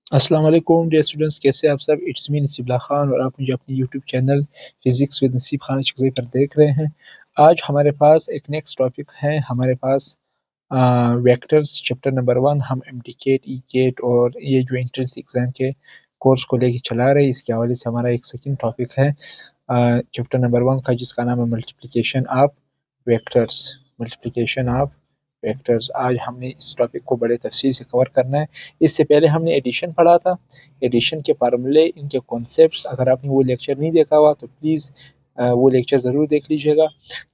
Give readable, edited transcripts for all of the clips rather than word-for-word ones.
अस्सलाम वालेकुम dear students, कैसे आप सब। इट्स मी नसीबुल्लाह खान और आप मुझे अपने यूट्यूब चैनल फिज़िक्स विद नसीब खान शिकज़ई पर देख रहे हैं। आज हमारे पास एक नेक्स्ट टॉपिक है। हमारे पास वेक्टर्स चैप्टर नंबर 1 हम एमडीकेट, ईकेट और ये जो एंट्रेंस एग्ज़ाम के कोर्स को लेके चला रहे हैं, इसके हवाले से हमारा एक सेकंड टॉपिक है चैप्टर नंबर 1 का, जिसका नाम है multiplication of vectors. Multiplication of vectors आज हमने इस टॉपिक को बड़े तफसील से कवर करना है। इससे पहले हमने एडिशन पढ़ा था, एडिशन के फार्मूले, इनके कॉन्सेप्ट्स। अगर आपने वो लेक्चर नहीं देखा हुआ तो प्लीज़ वो लेक्चर ज़रूर देख लीजिएगा,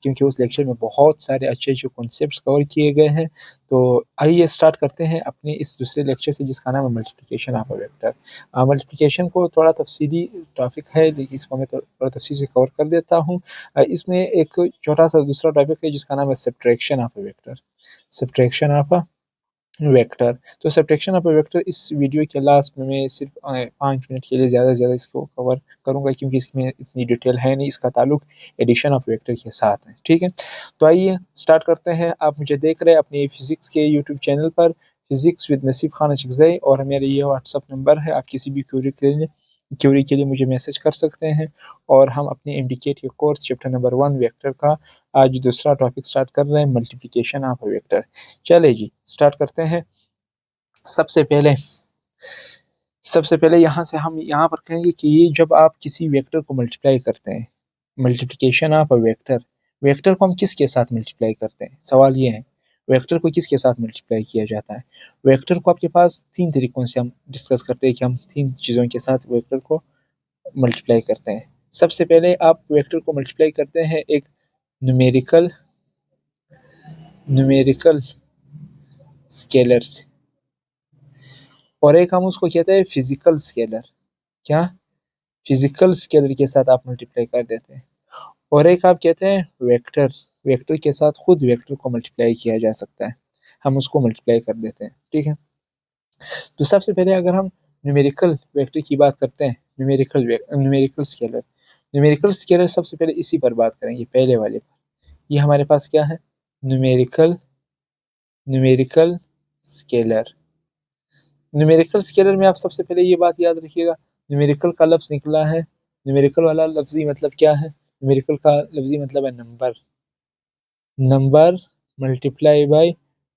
क्योंकि उस लेक्चर में बहुत सारे अच्छे अच्छे कॉन्सेप्ट्स कवर किए गए हैं। तो आइए स्टार्ट करते हैं अपने इस दूसरे लेक्चर से, जिसका नाम है multiplication of a vector. Multiplication को थोड़ा तफसीली टॉपिक है, लेकिन इसको मैं थोड़ा तफसील से कवर कर देता हूँ। इसमें एक छोटा सा दूसरा टॉपिक है जिसका नाम है subtraction of a vector. Subtraction of a vector. तो सब्ट्रैक्शन ऑफ अ वेक्टर इस वीडियो के लास्ट में मैं सिर्फ 5 मिनट के लिए ज़्यादा से ज़्यादा इसको कवर करूँगा, क्योंकि इसमें इतनी डिटेल है नहीं। इसका ताल्लुक एडिशन ऑफ वेक्टर के साथ है, ठीक है। तो आइए स्टार्ट करते हैं। आप मुझे देख रहे हैं अपने फिज़िक्स के यूट्यूब चैनल पर, फिज़िक्स विद नसीब खान शिकज़ई, और मेरा ये व्हाट्सअप नंबर है। आप किसी भी क्यूरी के लिए मुझे मैसेज कर सकते हैं। और हम अपने इंडिकेट के कोर्स चैप्टर नंबर 1 वेक्टर का आज दूसरा टॉपिक स्टार्ट कर रहे हैं, मल्टीप्लिकेशन ऑफ अ वेक्टर। चले जी स्टार्ट करते हैं। सबसे पहले यहाँ से हम यहाँ पर कहेंगे कि ये जब आप किसी वेक्टर को मल्टीप्लाई करते हैं, multiplication of a vector, vector को हम किसके साथ मल्टीप्लाई करते हैं, सवाल ये है। वेक्टर को किसके साथ मल्टीप्लाई किया जाता है? वेक्टर को आपके पास 3 तरीकों से हम डिस्कस करते हैं कि हम 3 चीज़ों के साथ वेक्टर को मल्टीप्लाई करते हैं। सबसे पहले आप वेक्टर को मल्टीप्लाई करते हैं एक न्यूमेरिकल न्यूमेरिकल स्केलर से, और एक हम उसको कहते हैं फिजिकल स्केलर। क्या? फिजिकल स्केलर के साथ आप मल्टीप्लाई कर देते हैं। और एक आप कहते हैं वेक्टर, वेक्टर के साथ खुद वेक्टर को मल्टीप्लाई किया जा सकता है, हम उसको मल्टीप्लाई कर देते हैं, ठीक है। तो सबसे पहले अगर हम न्यूमेरिकल वेक्टर की बात करते हैं, न्यूमेरिकल स्केलर, न्यूमेरिकल स्केलर सबसे पहले इसी पर बात करेंगे, पहले वाले पर। ये हमारे पास क्या है? Numerical numerical scalar. Numerical scalar में आप सबसे पहले ये बात याद रखिएगा, न्यूमेरिकल का लफ्ज निकला है, न्यूमेरिकल वाला लफ्जी मतलब क्या है? न्यूमेरिकल का लफ्जी मतलब है number, number multiply by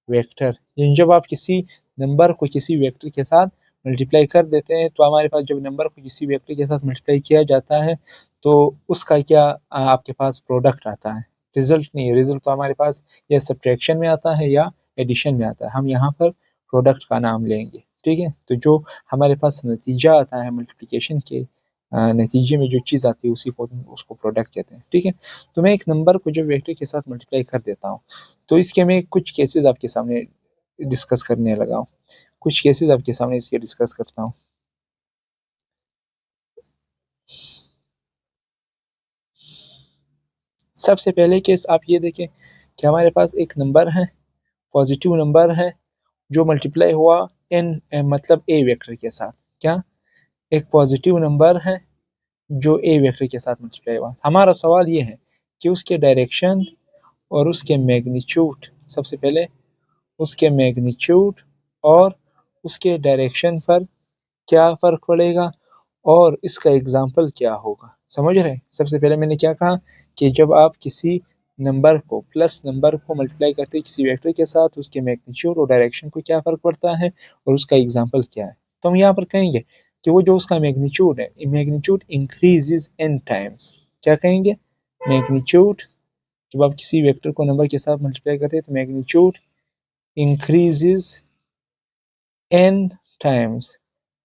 vector. यानी जब आप किसी नंबर को किसी वेक्टर के साथ मल्टीप्लाई कर देते हैं, तो हमारे पास जब नंबर को किसी वेक्टर के साथ मल्टीप्लाई किया जाता है, तो उसका क्या आपके पास प्रोडक्ट आता है, रिजल्ट नहीं है। रिजल्ट तो हमारे पास या सब्ट्रैक्शन में आता है या एडिशन में आता है, हम यहाँ पर प्रोडक्ट का नाम लेंगे, ठीक है। तो जो हमारे पास नतीजा आता है मल्टीप्लिकेशन के नतीजे में जो चीज़ आती है उसी को उसको प्रोडक्ट कहते हैं, ठीक है। तो मैं एक नंबर को जब वेक्टर के साथ मल्टीप्लाई कर देता हूँ, तो इसके मैं कुछ केसेस आपके सामने डिस्कस करने लगा हूँ, कुछ केसेस आपके सामने इसके डिस्कस करता हूँ। सबसे पहले केस आप ये देखें कि हमारे पास एक नंबर है, पॉजिटिव नंबर है, जो मल्टीप्लाई हुआ एन मतलब ए वेक्टर के साथ। क्या? एक पॉजिटिव नंबर है जो ए वेक्टर के साथ मल्टीप्लाई हुआ। हमारा सवाल ये है कि उसके डायरेक्शन और उसके मैग्नीट्यूड, सबसे पहले उसके मैग्नीट्यूड और उसके डायरेक्शन पर क्या फ़र्क पड़ेगा, और इसका एग्जाम्पल क्या होगा। समझ रहे हैं? सबसे पहले मैंने क्या कहा कि जब आप किसी नंबर को, प्लस नंबर को मल्टीप्लाई करते हैं किसी वेक्टर के साथ, उसके मैग्नीट्यूड और डायरेक्शन को क्या फ़र्क पड़ता है और उसका एग्जाम्पल क्या है। तो हम यहाँ पर कहेंगे कि वो जो उसका मैग्नीट्यूड है, मैग्नीट्यूड इंक्रीजेज एन टाइम्स। क्या कहेंगे? मैग्नीट्यूड, जब आप किसी वेक्टर को नंबर के साथ मल्टीप्लाई करते हैं तो magnitude increases n times,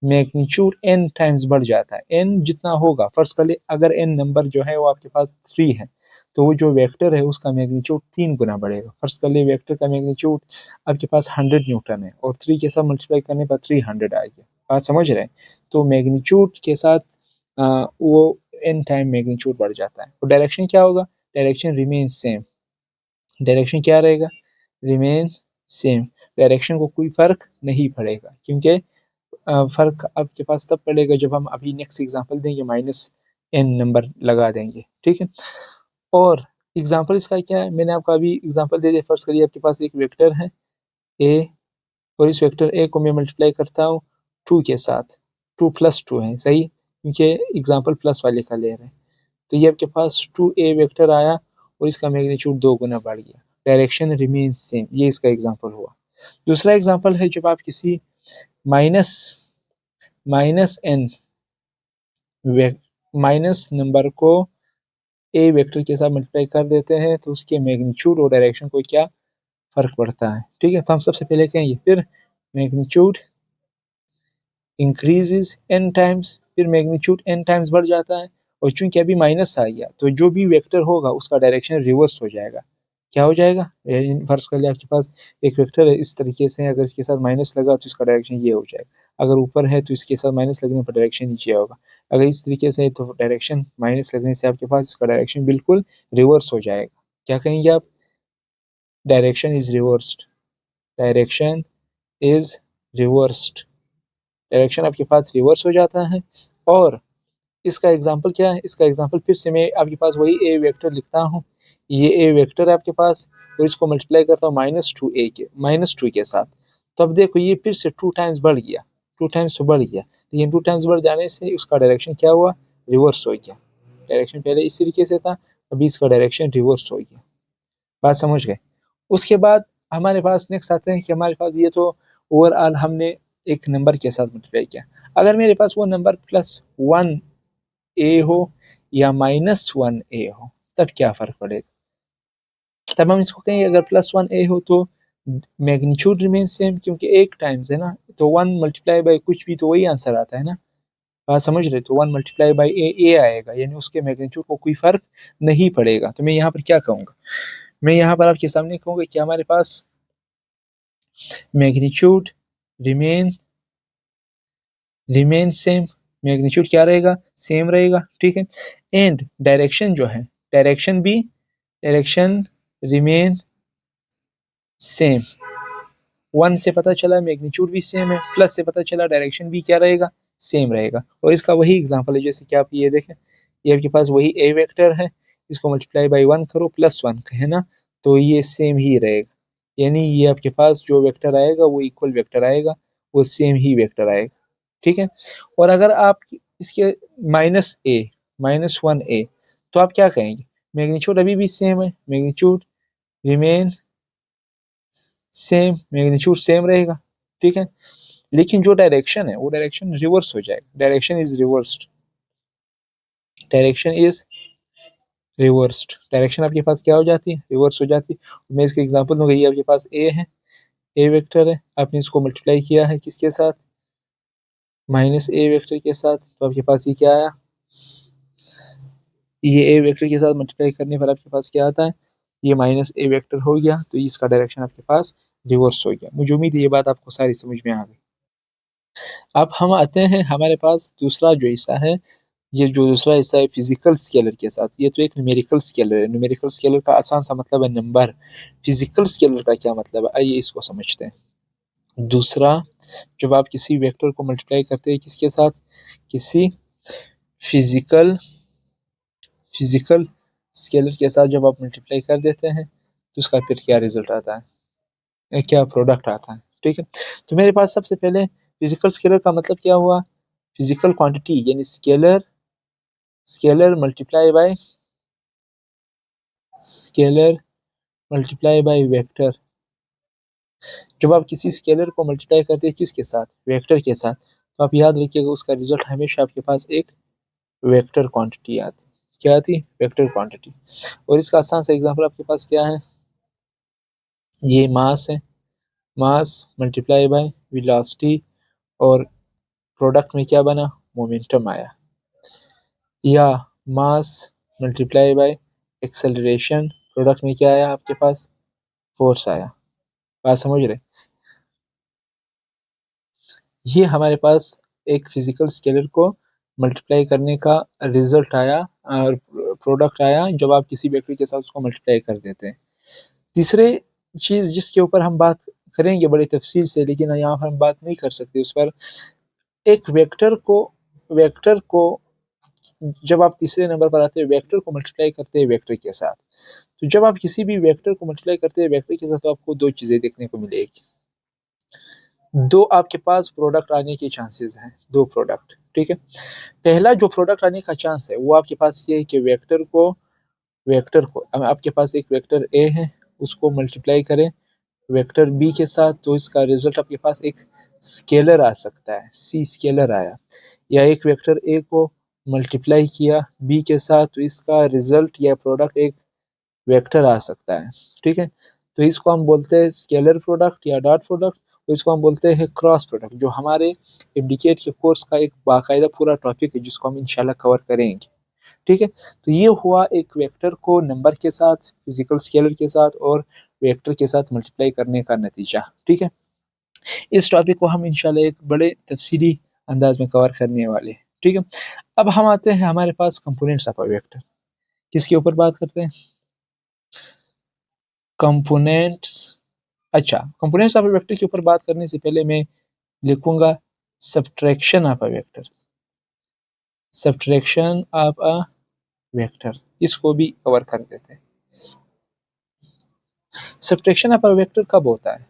magnitude n times बढ़ जाता है। n जितना होगा, फर्स्ट कर ले अगर n नंबर जो है वो आपके पास 3 है, तो वो जो वेक्टर है उसका मैग्नीट्यूड 3 गुना बढ़ेगा। फर्स्ट कर ले वेक्टर का मैग्नीट्यूड आपके पास 100 न्यूटन है और 3 के साथ मल्टीप्लाई करने पर 300 आ गया। बात समझ रहे हैं? तो मैग्नीट्यूड के साथ वो n टाइम मैग्नीट्यूड बढ़ जाता है। और डायरेक्शन क्या होगा? Direction remain same. डायरेक्शन क्या रहेगा? Remain same. डायरेक्शन को कोई फर्क नहीं पड़ेगा, क्योंकि फर्क आपके पास तब पड़ेगा जब हम अभी नेक्स्ट एग्जांपल देंगे, माइनस एन नंबर लगा देंगे, ठीक है। और एग्जांपल इसका क्या है, मैंने आपको अभी एग्जांपल दे दिया। फर्स्ट करिए आपके पास एक वेक्टर है ए, और इस वेक्टर ए को मैं मल्टीप्लाई करता हूँ 2 के साथ, 2 + 2 है सही, क्योंकि एग्जाम्पल प्लस वाले का ले रहे हैं। तो ये आपके पास 2a वेक्टर आया और इसका मैग्नीट्यूड 2 गुना बढ़ गया, डायरेक्शन रिमेन सेम, ये इसका एग्जाम्पल हुआ। दूसरा एग्जाम्पल है जब आप किसी माइनस n माइनस नंबर को ए वेक्टर के साथ मल्टीप्लाई कर देते हैं तो उसके मैग्नीट्यूड और डायरेक्शन को क्या फर्क पड़ता है। ठीक है, तो हम सबसे पहले कहेंगे फिर मैग्नीट्यूड इंक्रीजेस n टाइम्स, फिर मैग्नीट्यूड n टाइम्स बढ़ जाता है, और चूंकि अभी माइनस आ गया तो जो भी वेक्टर होगा उसका डायरेक्शन रिवर्स हो जाएगा। क्या हो जाएगा, फर्ज कर लिया आपके पास एक वेक्टर है इस तरीके से, अगर इसके साथ माइनस लगा तो इसका डायरेक्शन ये हो जाएगा, अगर ऊपर है तो इसके साथ माइनस लगने पर डायरेक्शन नीचे होगा, अगर इस तरीके से है तो डायरेक्शन माइनस लगने से आपके पास इसका डायरेक्शन बिल्कुल रिवर्स हो जाएगा। क्या कहेंगे आप, direction is reversed, direction is reversed, direction आपके पास रिवर्स हो जाता है। और इसका एग्जांपल क्या है, इसका एग्जांपल फिर से मैं आपके पास वही ए वेक्टर लिखता हूँ, ये ए वेक्टर है आपके पास और इसको मल्टीप्लाई करता हूँ -2 के साथ, तो अब देखो ये फिर से 2 टाइम्स बढ़ गया, 2 टाइम्स तो बढ़ गया, लेकिन 2 टाइम्स बढ़ जाने से उसका डायरेक्शन क्या हुआ, रिवर्स हो गया। डायरेक्शन पहले इस तरीके से था, अभी इसका डायरेक्शन रिवर्स हो गया। बात समझ गए। उसके बाद हमारे पास नेक्स्ट आते हैं कि हमारे पास ये तो ओवरऑल हमने एक नंबर के साथ मल्टीप्लाई किया, अगर मेरे पास वो नंबर +1a हो या -1a हो तब क्या फर्क पड़ेगा, तब हम इसको कहेंगे अगर +1a हो तो मैग्नीट्यूड रिमेन सेम, क्योंकि एक टाइम्स है ना, तो 1 मल्टीप्लाई बाय कुछ भी तो वही आंसर आता है ना। बात समझ रहे, तो 1 मल्टीप्लाई बाय ए आएगा, यानी उसके मैग्नीट्यूड को कोई फर्क नहीं पड़ेगा। तो मैं यहाँ पर क्या कहूँगा, मैं यहाँ पर आपके सामने कहूँगा कि हमारे पास मैग्नीट्यूड रिमेन सेम, मैग्नीट्यूड क्या रहेगा, सेम रहेगा। ठीक है, एंड डायरेक्शन जो है, डायरेक्शन रिमेन सेम। 1 से पता चला मैग्नीट्यूड भी सेम है, प्लस से पता चला डायरेक्शन भी क्या रहेगा, सेम रहेगा। और इसका वही एग्जांपल है, जैसे कि आप ये देखें, ये आपके पास वही ए वेक्टर है, इसको मल्टीप्लाई बाय 1 करो +1 है ना, तो ये सेम ही रहेगा, यानी ये आपके पास जो वेक्टर आएगा वो इक्वल वेक्टर आएगा, वो सेम ही वेक्टर आएगा। ठीक है, और अगर आप इसके -1a तो आप क्या कहेंगे, मैग्नीट्यूड अभी भी सेम है, magnitude remain same, magnitude same रहेगा। ठीक है, लेकिन जो डायरेक्शन है वो डायरेक्शन रिवर्स हो जाएगा, direction is reversed, direction is reversed, direction आपके पास क्या हो जाती है, रिवर्स हो जाती है। मैं इसके एग्जांपल दूंगा, ये आपके पास ए है, ए वेक्टर है, आपने इसको मल्टीप्लाई किया है किसके साथ, -a वेक्टर के साथ, तो आपके पास ये क्या आया, ये ए वेक्टर के साथ मल्टीप्लाई करने पर आपके पास क्या आता है, ये -a वेक्टर हो गया, तो इसका डायरेक्शन आपके पास रिवर्स हो गया। मुझे उम्मीद है ये बात आपको सारी समझ में आ गई। अब हम आते हैं हमारे पास दूसरा जो हिस्सा है, ये जो दूसरा हिस्सा है फिजिकल स्केलर के साथ, ये तो एक न्यूमेरिकल स्केलर है, न्यूमेरिकल स्केलर का आसान सा मतलब है नंबर, फिजिकल स्केलर का क्या मतलब है, आइए इसको समझते हैं। दूसरा, जब आप किसी वेक्टर को मल्टीप्लाई करते हैं किसके साथ, किसी फिजिकल स्केलर के साथ जब आप मल्टीप्लाई कर देते हैं तो उसका फिर क्या रिजल्ट आता है, क्या प्रोडक्ट आता है। ठीक है, तो मेरे पास सबसे पहले फिजिकल स्केलर का मतलब क्या हुआ, फिजिकल क्वांटिटी, यानी स्केलर मल्टीप्लाई बाय वेक्टर। जब आप किसी स्केलर को मल्टीप्लाई करते हैं किसके साथ, वेक्टर के साथ, तो आप याद रखिएगा उसका रिजल्ट हमेशा आपके पास एक वेक्टर क्वांटिटी आती, क्या आती, वेक्टर क्वांटिटी। और इसका आसान सा एग्जांपल आपके पास क्या है, ये मास है, मास मल्टीप्लाई बाय वेलोसिटी, और प्रोडक्ट में क्या बना, मोमेंटम आया, या मास मल्टीप्लाई बाय एक्सेलरेशन, प्रोडक्ट में क्या आया आपके पास, फोर्स आया। बात समझ रहे, ये हमारे पास एक फिजिकल स्केलर को मल्टीप्लाई करने का रिजल्ट आया और प्रोडक्ट आया जब आप किसी वेक्टर के साथ उसको मल्टीप्लाई कर देते हैं। तीसरे चीज जिसके ऊपर हम बात करेंगे बड़ी तफसील से, लेकिन यहाँ पर हम बात नहीं कर सकते उस पर, एक वेक्टर को जब आप तीसरे नंबर पर आते हैं, वेक्टर को मल्टीप्लाई करते हैं वेक्टर के साथ, तो जब आप किसी भी वेक्टर को मल्टीप्लाई करते हैं वेक्टर के साथ तो आपको दो चीजें देखने को मिलेगी। दो आपके पास प्रोडक्ट आने के चांसेस हैं, दो प्रोडक्ट, ठीक है। पहला जो प्रोडक्ट आने का चांस है वो आपके पास ये है कि वेक्टर को आपके पास एक वेक्टर ए है, उसको मल्टीप्लाई करें वेक्टर बी के साथ, तो इसका रिजल्ट आपके पास एक स्केलर आ सकता है, सी स्केलर आया। या एक वेक्टर ए को मल्टीप्लाई किया बी के साथ, तो इसका रिजल्ट या प्रोडक्ट एक वेक्टर आ सकता है, ठीक है। तो इसको हम बोलते हैं स्केलर प्रोडक्ट या डॉट प्रोडक्ट, तो इसको हम बोलते हैं क्रॉस प्रोडक्ट, जो हमारे इंडिकेट के कोर्स का एक बाकायदा पूरा टॉपिक है जिसको हम इंशाल्लाह कवर करेंगे, ठीक है। तो ये हुआ एक वेक्टर को नंबर के साथ, फिजिकल स्केलर के साथ और वेक्टर के साथ मल्टीप्लाई करने का नतीजा, ठीक है। इस टॉपिक को हम इंशाल्लाह एक बड़े तफसीली अंदाज में कवर करने वाले हैं, ठीक है। अब हम आते हैं हमारे पास कंपोनेंट्स ऑफ अ वेक्टर, किसके ऊपर बात करते हैं, कंपोनेंट्स। अच्छा, कंपोनेंट्स ऑफ अ वेक्टर के ऊपर बात करने से पहले मैं लिखूंगा subtraction of a vector, subtraction of a vector, इसको भी कवर कर देते हैं। सब्ट्रैक्शन ऑफ अ वेक्टर कब होता है,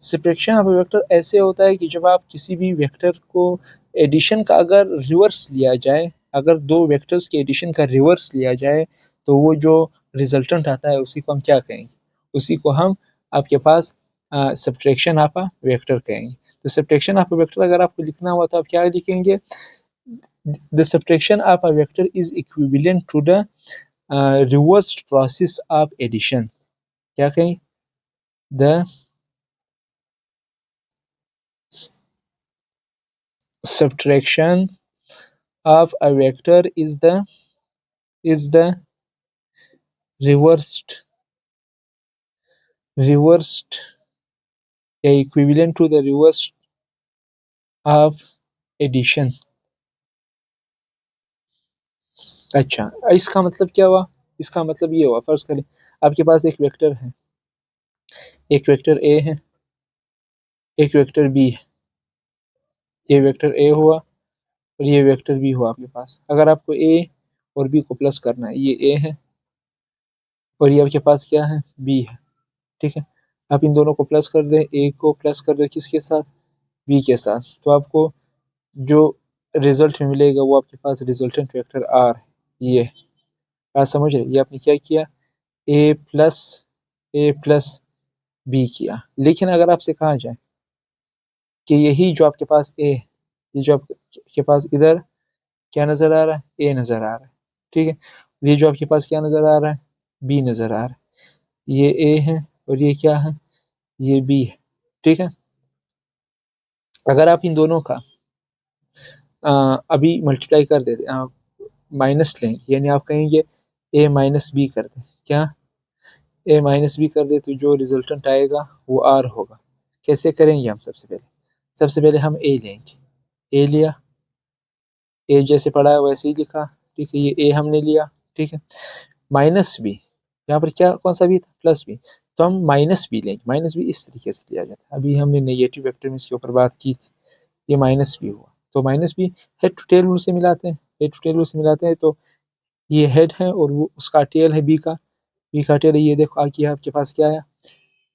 सब्ट्रैक्शन ऑफ अ वेक्टर ऐसे होता है कि जब आप किसी भी वेक्टर को एडिशन का अगर रिवर्स लिया जाए, अगर दो वेक्टर्स के एडिशन का रिवर्स लिया जाए, तो वो जो रिजल्टेंट आता है उसी को हम क्या कहेंगे, उसी को हम आपके पास सब्ट्रैक्शन ऑफ अ वेक्टर कहेंगे। तो सब्ट्रैक्शन ऑफ अ वेक्टर अगर आपको लिखना हुआ तो आप क्या लिखेंगे, the subtraction of a vector is equivalent to the reversed process of addition, क्या कहें, the subtraction of a vector is the reversed equivalent to the reverse of addition। अच्छा, इसका मतलब क्या हुआ, इसका मतलब ये हुआ, फर्ज करें आपके पास एक वेक्टर है, एक वेक्टर ए है, एक वेक्टर बी है, ये वेक्टर ए हुआ और ये वेक्टर बी हुआ आपके पास। अगर आपको ए और बी को प्लस करना है, ये ए है और ये आपके पास क्या है, बी है, ठीक है। आप इन दोनों को प्लस कर दें, ए को प्लस कर दें किसके साथ, बी के साथ, तो आपको जो रिजल्ट में मिलेगा वो आपके पास रिजल्टेंट वेक्टर आर है। ये बात समझ रहे, ये आपने क्या किया, ए प्लस बी किया। लेकिन अगर आपसे कहा जाए कि यही जो आपके पास ए, ये जो आपके पास इधर क्या नज़र आ रहा है, ए नज़र आ रहा है, ठीक है। ये जो आपके पास क्या नज़र आ रहा है, बी नज़र आ रहा है, ये ए है और ये क्या है, ये बी है, ठीक है। अगर आप इन दोनों का अभी मल्टीप्लाई कर देते, माइनस लें, यानी आप कहेंगे ए माइनस बी कर दें, क्या, ए माइनस बी कर दे, तो जो रिजल्टेंट आएगा वो आर होगा। कैसे करेंगे हम, सबसे पहले हम ए लेंगे, ए लिया, ए जैसे पढ़ा है वैसे ही लिखा, ठीक है, ये ए हमने लिया, ठीक है। माइनस बी, यहाँ पर क्या कौन सा बी था, प्लस बी, तो हम माइनस बी लेंगे, माइनस बी इस तरीके से लिया जाता है। अभी हमने नेगेटिव वेक्टर में इसके ऊपर बात की थी, ये माइनस बी हुआ, तो minus B head to tail rule से मिलाते हैं, हेड टू टेल रूल से मिलाते हैं, तो ये हेड है और वो उसका टेल है बी का, बी का टेल है, ये देखो आगे आपके पास क्या आया,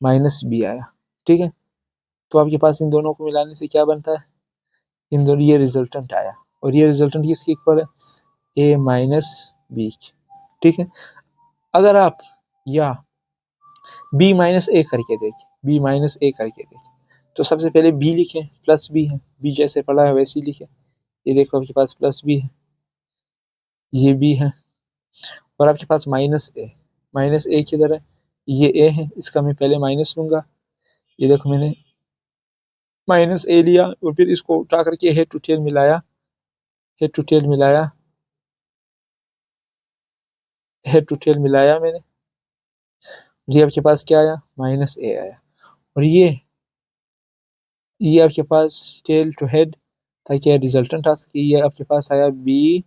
माइनस बी आया, ठीक है। तो आपके पास इन दोनों को मिलाने से क्या बनता है, इन दोनों ये रिजल्टेंट आया, और ये रिजल्टेंट किसके इक्वल है, ए माइनस बी, ठीक है। अगर आप या बी माइनस ए करके देखें, बी माइनस ए करके देखें, तो सबसे पहले बी लिखें, प्लस बी है, बी जैसे पढ़ा है वैसे ही लिखें, ये देखो आपके पास प्लस बी है, ये बी है, और आपके पास माइनस ए, माइनस ए किधर है, ये ए है, इसका मैं पहले माइनस लूंगा, ये देखो मैंने माइनस ए लिया और फिर इसको उठा करके हेड टू टेल मिलाया, हेड टू टेल मिलाया, हेड टू टेल मिलाया मैंने, ये आपके पास क्या आया, माइनस ए आया, और ये आपके पास टेल टू हेड ताकि रिजल्टेंट आ सके, ये आपके पास आया बी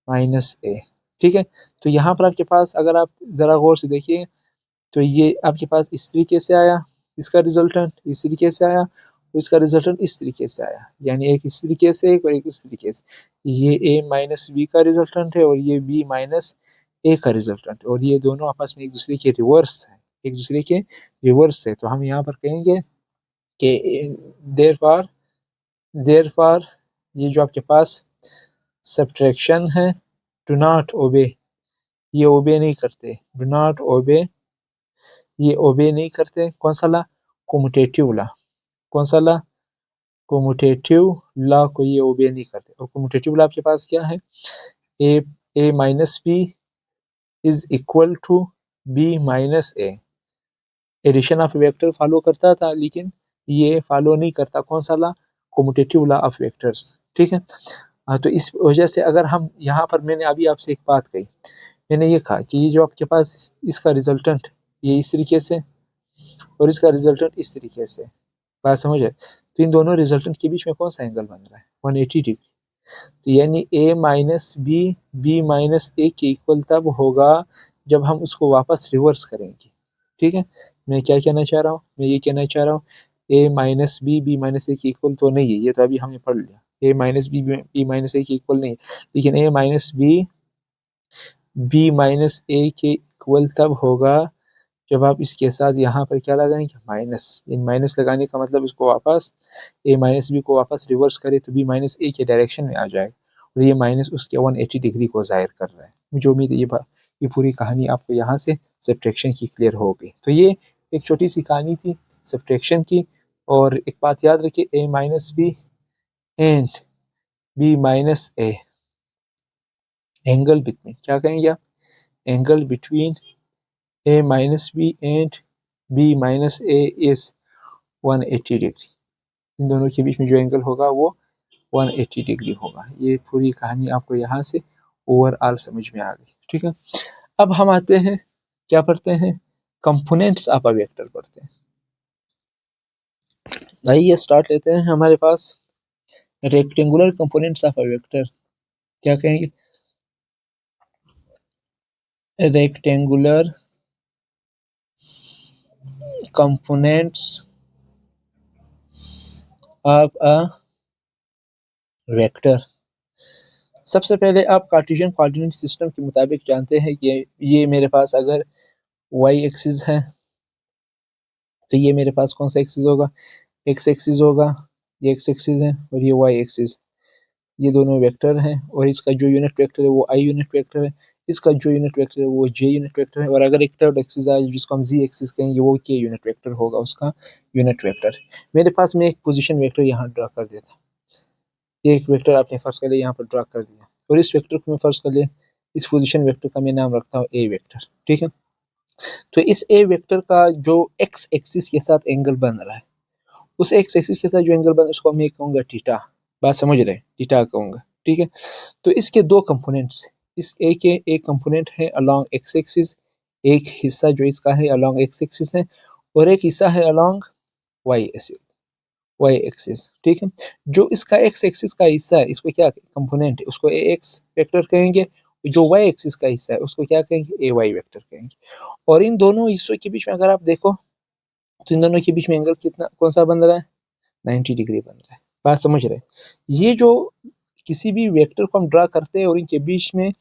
माइनस ए, ठीक है। तो यहाँ पर आपके पास अगर आप ज़रा गौर से देखिए तो ये आपके पास इस तरीके से आया, इसका रिजल्टेंट इस तरीके से आया, और इसका रिजल्टेंट इस तरीके से आया, यानी एक इस तरीके से एक और एक इस तरीके से, ये ए माइनस बी का रिजल्टेंट है और ये बी माइनस ए का रिजल्टेंट, और ये दोनों आपस में एक दूसरे के रिवर्स है, एक दूसरे के रिवर्स है। तो हम यहाँ पर कहेंगे कि देयरफॉर ये जो आपके पास सब्ट्रैक्शन है, डू नॉट ओबे, ये ओबे नहीं करते, डू नॉट ओबे, ये ओबे नहीं करते कौन सा ला, कोमुटेटिव ला, कौन सा ला, कोमुटेटिव ला को ये ओबे नहीं करते। और कोमुटेटिव ला आपके पास क्या है, A minus B is equal to B minus A, addition of vector follow करता था लेकिन ये फॉलो नहीं करता कौन सा ला, कोमुटेटिव ला ऑफ वेक्टर्स, ठीक है। तो इस वजह से अगर हम यहाँ पर, मैंने अभी आपसे एक बात कही, मैंने ये कहा कि ये जो आपके पास इसका रिजल्टेंट ये इस तरीके से और इसका रिजल्टेंट इस तरीके से, बात समझ है, तो इन दोनों रिजल्टेंट के बीच में कौन सा एंगल बन रहा है, 180 डिग्री। तो यानी a minus B, B minus A के इक्वल तब होगा जब हम उसको वापस रिवर्स करेंगे, ठीक है। मैं क्या कहना चाह रहा हूँ, मैं ये कहना चाह रहा हूँ a minus B, B minus A के इक्वल तो नहीं है, ये तो अभी हमने पढ़ लिया, a minus B, B minus A के इक्वल नहीं है, लेकिन a minus B, B minus A के इक्वल तब होगा जब आप इसके साथ यहाँ पर क्या लगाएंगे, माइनस, इन माइनस लगाने का मतलब इसको वापस a माइनस बी को वापस रिवर्स करे तो b माइनस ए के डायरेक्शन में आ जाएगा, और ये माइनस उसके 180 डिग्री को जाहिर कर रहा है। मुझे उम्मीद है ये पूरी कहानी आपको यहाँ से सब्ट्रैक्शन की क्लियर हो गई। तो ये एक छोटी सी कहानी थी सब्ट्रैक्शन की। और एक बात याद रखिए, a minus B and b minus A, angle between, क्या कहेंगे आप, angle between a minus B and b minus A is 180 degree, इन दोनों के बीच में जो एंगल होगा वो 180 डिग्री होगा। ये पूरी कहानी आपको यहाँ से ओवरऑल समझ में आ गई, ठीक है। अब हम आते हैं, क्या पढ़ते हैं, कंपोनेंट्स ऑफ अ वेक्टर पढ़ते हैं। आइए स्टार्ट लेते हैं। हमारे पास rectangular components of a vector, क्या कहेंगे, rectangular components of a vector. सबसे पहले आप कार्टेशियन कोऑर्डिनेट सिस्टम के मुताबिक जानते हैं कि ये मेरे पास अगर वाई एक्सिस है तो ये मेरे पास कौन सा एक्सिस होगा, एक्स एक्सिस होगा, ये एक्स एक्सिस है और ये वाई एक्सिस, ये दोनों वेक्टर हैं। और इसका जो यूनिट वेक्टर है वो आई यूनिट वेक्टर है, इसका जो यूनिट वेक्टर है वो जे यूनिट वेक्टर है। और अगर एक थर्ड एक्सिस आए जिसको हम जी एक्सिस कहेंगे वो के यूनिट वेक्टर होगा, उसका यूनिट वेक्टर। मेरे पास में एक पोजीशन वेक्टर यहाँ ड्रा कर देता, ये एक वेक्टर आपने फर्ज कर लिया यहाँ पर ड्रा कर दिया, और इस वेक्टर को मैं फर्ज कर लिया, इस पोजीशन वेक्टर का मैं नाम रखता हूँ ए वेक्टर, ठीक है। तो इस ए वेक्टर का जो एक्स एक्सिस के साथ एंगल बन रहा है, उस एक्स एक्सिस के साथ जो एंगल बन रहा है उसको मैं कहूँगा थीटा, बात समझ रहे हैं, थीटा कहूँगा, ठीक है। तो इसके दो कंपोनेंट्स, इस ए के एक कंपोनेंट है अलोंग एक्स एक्सिस, एक हिस्सा जो इसका है अलोंग एक्स एक्सिस है, और एक हिस्सा है along Y axis, Y axis, ठीक है। जो इसका एक्स एक्सिस का हिस्सा है इसको क्या कंपोनेंट है, उसको ए एक्स वेक्टर कहेंगे, जो वाई एक्सिस का हिस्सा है उसको क्या कहेंगे, ए वाई वेक्टर कहेंगे। और इन दोनों हिस्सों के बीच में अगर आप देखो तो इन दोनों के बीच में एंगल कितना, कौन सा बन रहा है, 90 डिग्री बन रहा है, बात समझ रहे हैं। ये जो किसी भी वेक्टर को हम ड्रा करते हैं और इनके बीच में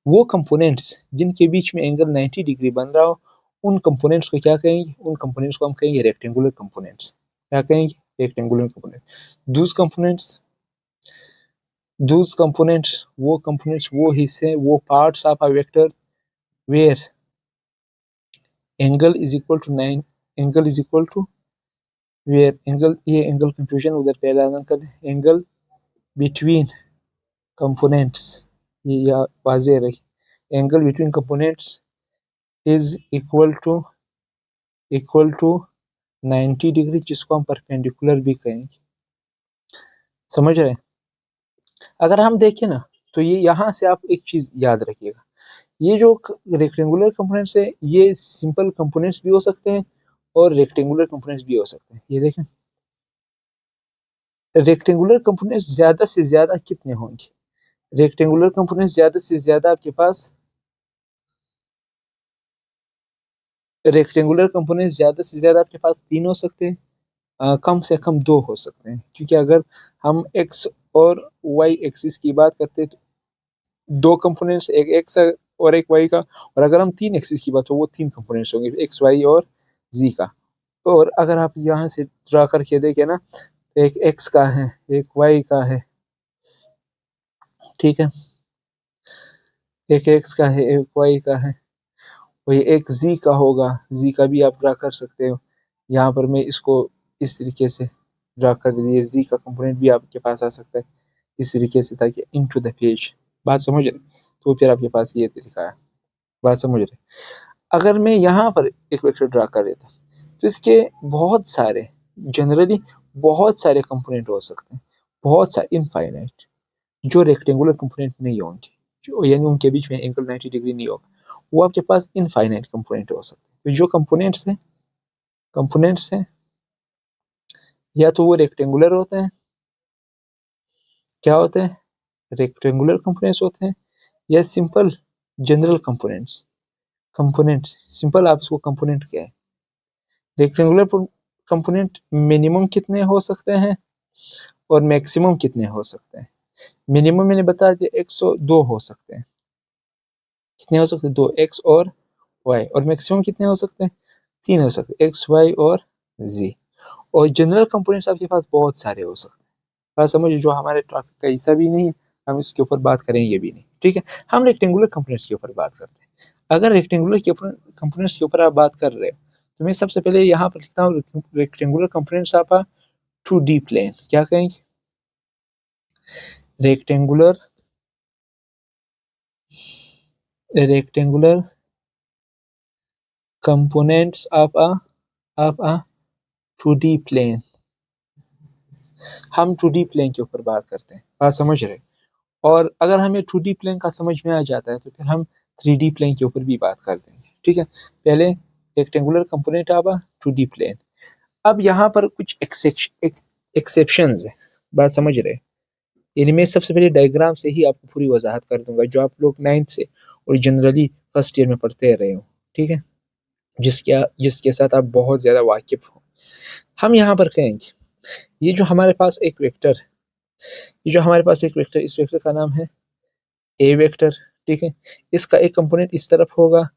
वो कंपोनेंट्स जिनके बीच में एंगल 90 डिग्री बन रहा हो, उन कंपोनेंट्स को क्या कहेंगे, उन कंपोनेंट्स को हम कहेंगे रेक्टेंगुलर कंपोनेंट्स, क्या कहेंगे, रेक्टेंगुलर कंपोनेंट। दूस कंपोनेंट्स, दूस कंपोनेंट्स वो हिस्से, वो parts of a vector where angle is equal to 9, angle is equal to where angle, ये एंगल कंफ्यूजन उधर पहला ना कर, एंगल बिटवीन कंपोनेंट्स, ये या वाजे रही, angle between components is equal to 90 degree, जिसको हम परपेंडिकुलर भी कहेंगे, समझ रहे हैं। अगर हम देखें ना तो ये यहाँ से आप एक चीज याद रखिएगा, ये जो रेक्टेंगुलर कंपोनेंट्स है ये सिंपल कंपोनेंट्स भी हो सकते हैं और रेक्टेंगुलर कंपोनेंट्स भी हो सकते हैं। ये देखें, रेक्टेंगुलर कंपोनेंट्स ज्यादा से ज्यादा कितने होंगे, रेक्टेंगुलर कंपोनेंट्स ज्यादा से ज्यादा आपके पास, रेक्टेंगुलर कंपोनेंट्स ज्यादा से ज्यादा आपके पास 3 हो सकते हैं, कम से कम 2 हो सकते हैं, क्योंकि अगर हम एक्स और वाई एक्सिस की बात करते हैं तो 2 कंपोनेंट्स, एक एक्स और एक वाई का, और अगर हम 3 एक्सिस की बात हो वो 3 कंपोनेंट्स होंगे, एक्स वाई और जी का, और अगर आप यहाँ से ड्रा करके देखें ना, तो एक x का है, एक y का है, ठीक है, एक x का है, एक y का है, वही एक z का होगा, z का भी आप ड्रा कर सकते हो। यहाँ पर मैं इसको इस तरीके से ड्रा कर दिए, z का कंपोनेंट भी आपके पास आ सकता है इस तरीके से, ताकि इनटू द पेज, बात समझ रहे, तो फिर आपके पास ये तरीका है, बात समझ रहे। अगर मैं यहाँ पर एक वेक्टर ड्रा कर देता तो इसके बहुत सारे, जनरली बहुत सारे कंपोनेंट हो सकते हैं, बहुत सारे, इनफाइनाइट, जो रेक्टेंगुलर कंपोनेंट नहीं होंगे, जो यानी उनके बीच में एंगल 90 डिग्री नहीं होगा, वो आपके पास इनफाइनाइट कंपोनेंट हो सकते हैं। तो जो कंपोनेंट्स हैं या तो वो रेक्टेंगुलर होते हैं, क्या होते हैं, रेक्टेंगुलर कंपोनेंट्स होते हैं, या सिंपल जनरल कंपोनेंट्स सिंपल, आप इसको कंपोनेंट क्या है, रेक्टेंगुलर कंपोनेंट मिनिमम कितने हो सकते हैं और मैक्सिमम कितने हो सकते हैं। मिनिमम मैंने बता दिया 102 हो सकते हैं, कितने हो सकते हैं, 2 x और y, और मैक्सिमम कितने हो सकते हैं, 3 हो सकते हैं, x y और z। और जनरल कंपोनेंट्स आपके पास बहुत सारे हो सकते हैं, बात समझिए, जो हमारे टॉपिक का हिस्सा भी नहीं है, हम इसके ऊपर बात करेंगे भी नहीं, ठीक है। हम रेक्टेंगुलर कंपोनेंट्स के ऊपर बात करते हैं। अगर रेक्टेंगुलर के कंपोनेंट्स के ऊपर आप बात कर रहे हो, तो मैं सबसे पहले यहाँ पर लिखता हूँ rectangular components of a 2D plane, क्या कहेंगे, rectangular components of a 2D plane. हम 2D प्लेन के ऊपर बात करते हैं, बात समझ रहे। और अगर हमें 2D प्लेन का समझ में आ जाता है तो फिर हम 3D प्लेन के ऊपर भी बात कर देंगे, ठीक है। पहले rectangular component of a 2D plane. अब यहाँ पर कुछ एक्सेप्शंस है, बात समझ रहे। इनमें सबसे पहले डायग्राम से ही आपको पूरी वजाहत कर दूंगा, जो आप लोग 9th से और जनरली फर्स्ट ईयर में पढ़ते रहे हो, ठीक है, जिसके साथ आप बहुत ज्यादा वाकिफ हो। हम यहाँ पर कहेंगे, ये जो हमारे पास एक वेक्टर है, ये जो हमारे पास एक वेक्टर, इस वेक्टर का नाम है ए वेक्टर, ठीक है। इसका एक कंपोनेंट इस तरफ होगा,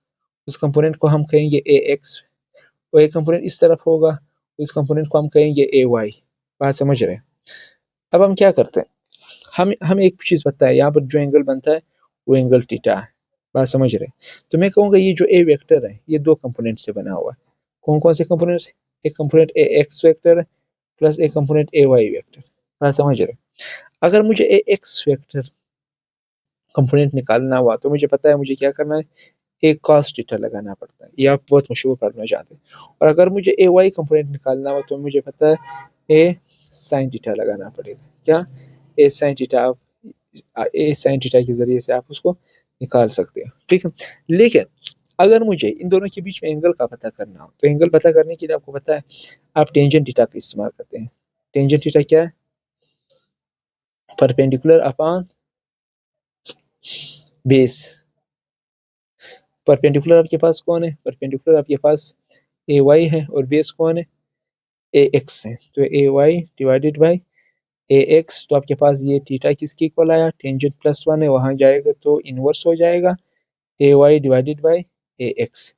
उस कंपोनेंट को हम कहेंगे ए एक्स, और एक कंपोनेंट इस तरफ होगा, उस कंपोनेंट को हम कहेंगे ए वाई, बात समझ रहे हैं। अब हम क्या करते हैं, हम एक चीज पता है, यहाँ पर जो एंगल बनता है वो एंगल थीटा है, बात समझ रहे हैं। तो मैं कहूँगा ये जो ए वेक्टर है ये दो कंपोनेंट से बना हुआ है। कौन कौन से कंपोनेंट, एक कंपोनेंट ए एक्स वेक्टर है प्लस एक कंपोनेंट ए वाई वेक्टर, बात समझ रहे हैं। अगर मुझे ए एक्स वेक्टर कंपोनेंट निकालना हुआ तो मुझे पता है मुझे क्या करना है, एक कॉस थीटा लगाना पड़ता है, ये आप बहुत मशहूर करना चाहते हैं। और अगर मुझे ए वाई कंपोनेंट निकालना हो तो मुझे पता है ए साइन थीटा लगाना पड़ेगा, क्या, ए साइन थीटा। आप ए साइन थीटा के जरिए से आप उसको निकाल सकते हो, ठीक है। लेकिन अगर मुझे इन दोनों के बीच में एंगल का पता करना हो तो एंगल पता करने के लिए आपको पता है आप टेंजेंट थीटा का इस्तेमाल करते हैं। टेंजेंट थीटा क्या है, परपेंडिकुलर अपॉन बेस। परपेंडिकुलर आपके पास कौन है, परपेंडिकुलर आपके पास ए वाई है, और बेस कौन है, ए एक्स है। तो A Y divided by A X, तो आपके पास ये थीटा किसके इक्वल आया, टेंजेंट प्लस 1 है, वहां जाएगा तो इनवर्स हो जाएगा, A Y divided by A X.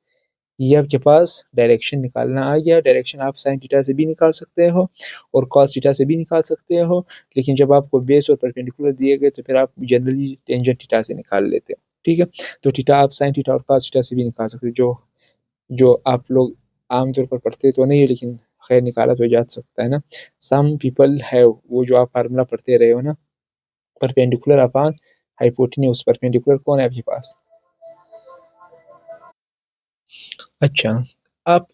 ये आपके पास डायरेक्शन निकालना आ गया। डायरेक्शन आप साइन थीटा से भी निकाल सकते हो और कॉस थीटा से भी निकाल सकते हो, लेकिन जब आपको बेस और परपेंडिकुलर दिए गए तो फिर आप जनरली टेंजेंट थीटा से निकाल लेते हो, ठीक है। तो थीटा आप साइन थीटा और कॉस थीटा से भी निकाल सकते हो, जो जो आप लोग आमतौर पर पढ़ते तो नहीं है, लेकिन खैर निकाला तो जा सकता है ना। सम पीपल हैव, वो जो आप फार्मूला पढ़ते रहे हो ना, परपेंडिकुलर अपॉन हाइपोटेन्यूज। परपेंडिकुलर कौन है आपके पास, अच्छा, आप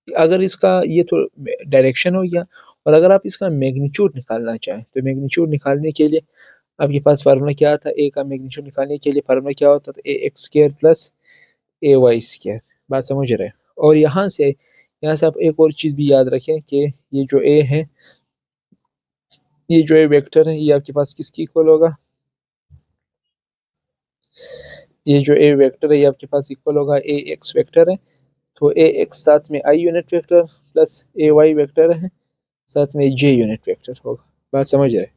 अगर इसका ये तो डायरेक्शन हो गया, और अगर आप इसका मैग्नीट्यूड निकालना चाहें तो मैग्नीट्यूड निकालने के लिए आपके पास फार्मूला क्या था, ए का मैग्नीट्यूड निकालने के लिए फार्मूला क्या होता था, ए X square plus A Y square, बात समझ रहे हैं। और यहाँ से आप एक और चीज भी याद रखें कि ये जो ए है, ये जो ए वेक्टर है, ये आपके पास किसकी इक्वल होगा, ये जो ए वेक्टर है ये आपके पास इक्वल होगा ए एक्स वेक्टर है। तो ए एक्स साथ में I unit vector plus A Y vector है, साथ में जे यूनिट वेक्टर होगा, बात समझ रहे हैं।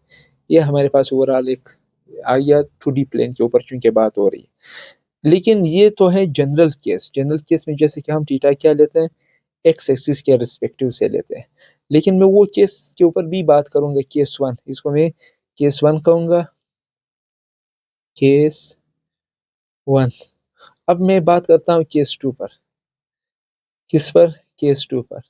ये हमारे पास ओवरऑल एक आ गया 2D प्लेन के ऊपर चूंकि बात हो रही है। लेकिन ये तो है जनरल केस। जनरल केस में जैसे कि हम थीटा क्या लेते हैं, एक्स एक्सिस के रिस्पेक्टिव से लेते हैं। लेकिन मैं वो केस के ऊपर भी बात करूंगा, केस वन, इसको मैं केस वन कहूंगा, केस वन। अब मैं बात करता हूँ केस टू पर। किस पर? केस टू पर।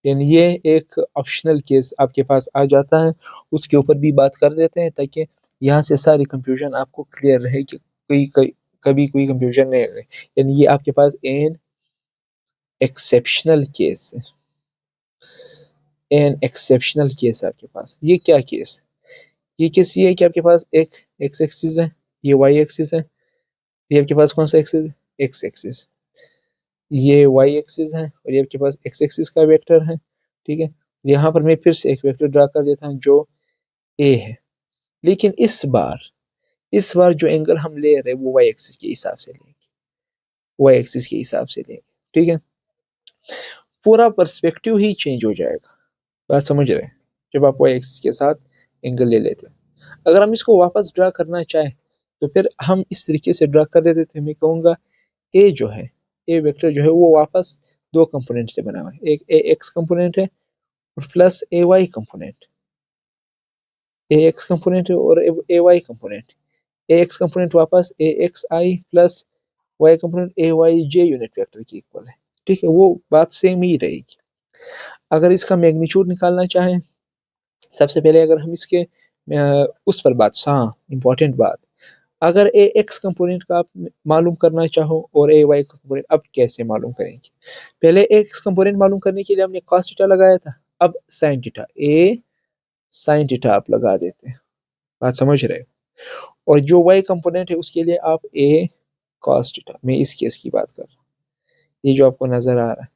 यानी ये एक ऑप्शनल केस आपके पास आ जाता है, उसके ऊपर भी बात कर देते हैं ताकि यहाँ से सारी कंफ्यूजन आपको क्लियर रहे कि कभी कोई कंफ्यूजन नहीं रहे। यानी ये आपके पास एन एक्सेप्शनल केस है, एन एक्सेप्शनल केस आपके पास। ये क्या केस? ये केस ये है कि आपके पास एक एक्स एक्सिस है, ये वाई एक्सिस है, ये आपके पास कौन सा एक्सिस है? X axis. ये वाई एक्सिस है और ये आपके पास एक्स एक्सिस का वेक्टर है, ठीक है। यहाँ पर मैं फिर से एक वेक्टर ड्रा कर देता हूँ जो ए है, लेकिन इस बार जो एंगल हम ले रहे हैं वो वाई एक्सिस के हिसाब से लेंगे, वाई एक्सिस के हिसाब से लेंगे, ठीक है। पूरा पर्सपेक्टिव ही चेंज हो जाएगा, बात समझ रहे हैं, जब आप वाई एक्सिस के साथ एंगल ले लेते हैं। अगर हम इसको वापस ड्रा करना चाहें तो फिर हम इस तरीके से ड्रा कर देते थे। मैं कहूँगा ए जो है, ए वेक्टर जो है वो वापस दो कंपोनेंट से बना हुआ है, एक ए एक्स कंपोनेंट है और plus A Y component, A X component है और A Y component. A X component वापस A X I plus Y component A Y J unit vector की इक्वल है, ठीक है। वो बात सेम ही रहेगी। अगर इसका मैग्नीट्यूड निकालना चाहें, सबसे पहले अगर हम इसके उस पर बात, हाँ इंपॉर्टेंट बात, अगर ए एक्स कंपोनेंट का आप मालूम करना चाहो और ए वाई कंपोनेंट, अब कैसे मालूम करेंगे? पहले एक्स कंपोनेंट मालूम करने के लिए हमने कॉस थीटा लगाया था, अब साइन थीटा, ए साइन थीटा आप लगा देते हैं, बात समझ रहे हो। और जो वाई कंपोनेंट है उसके लिए आप ए कॉस थीटा, मैं इस केस की बात कर रहा हूँ, ये जो आपको नजर आ रहा है,